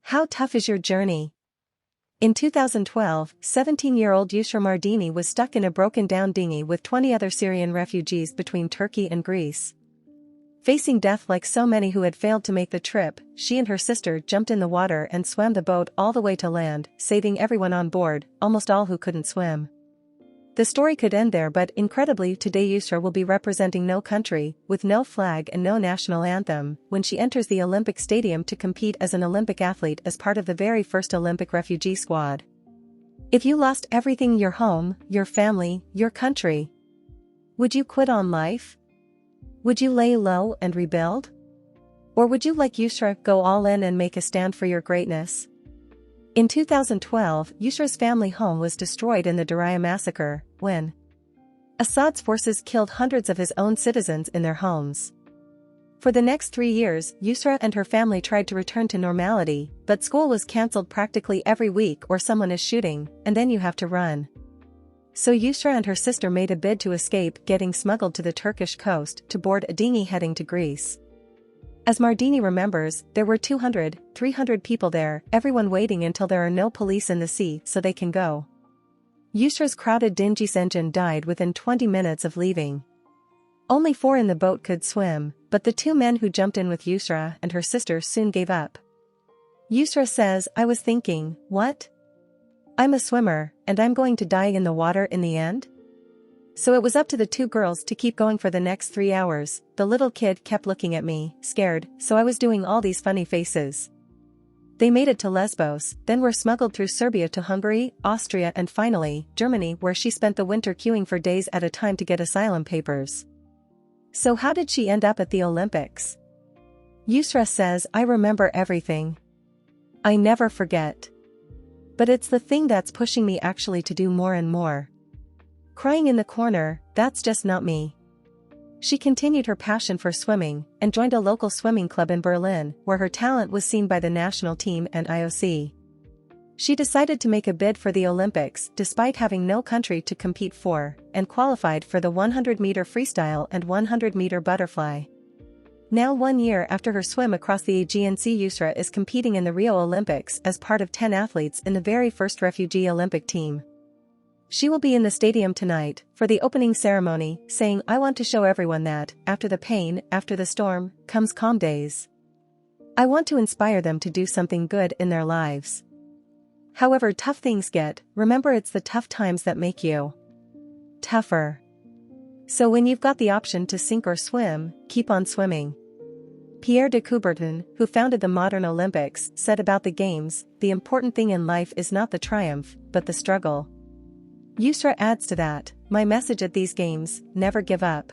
How tough is your journey? In 2012, 17-year-old Yusra Mardini was stuck in a broken-down dinghy with 20 other Syrian refugees between Turkey and Greece. Facing death like so many who had failed to make the trip, she and her sister jumped in the water and swam the boat all the way to land, saving everyone on board, almost all who couldn't swim. The story could end there, but incredibly today Yusra will be representing no country, with no flag and no national anthem, when she enters the Olympic Stadium to compete as an Olympic athlete as part of the very first Olympic refugee squad. If you lost everything, your home, your family, your country, would you quit on life? Would you lay low and rebuild? Or would you, like Yusra, go all in and make a stand for your greatness? In 2012, Yusra's family home was destroyed in the Daraya massacre, when Assad's forces killed hundreds of his own citizens in their homes. For the next 3 years, Yusra and her family tried to return to normality, but school was cancelled practically every week or someone is shooting, and then you have to run. So Yusra and her sister made a bid to escape getting smuggled to the Turkish coast to board a dinghy heading to Greece. As Mardini remembers, there were 200, 300 people there, everyone waiting until there are no police in the sea so they can go. Yusra's crowded dinghy's engine died within 20 minutes of leaving. Only 4 in the boat could swim, but the 2 men who jumped in with Yusra and her sister soon gave up. Yusra says, "I was thinking, what? I'm a swimmer, and I'm going to die in the water in the end?" So it was up to the 2 girls to keep going for the next 3 hours. The little kid kept looking at me, scared, so I was doing all these funny faces. They made it to Lesbos, then were smuggled through Serbia to Hungary, Austria and finally, Germany, where she spent the winter queuing for days at a time to get asylum papers. So how did she end up at the Olympics? Yusra says, "I remember everything. I never forget. But it's the thing that's pushing me actually to do more and more. Crying in the corner, that's just not me." She continued her passion for swimming, and joined a local swimming club in Berlin, where her talent was seen by the national team and IOC. She decided to make a bid for the Olympics despite having no country to compete for, and qualified for the 100-meter freestyle and 100-meter butterfly. Now 1 year after her swim across the Aegean Sea, Yusra is competing in the Rio Olympics as part of 10 athletes in the very first refugee Olympic team. She will be in the stadium tonight for the opening ceremony, saying, "I want to show everyone that, after the pain, after the storm, comes calm days. I want to inspire them to do something good in their lives. However tough things get, remember it's the tough times that make you tougher. So when you've got the option to sink or swim, keep on swimming." Pierre de Coubertin, who founded the modern Olympics, said about the Games, "The important thing in life is not the triumph, but the struggle." Yusra adds to that, "My message at these Games, never give up."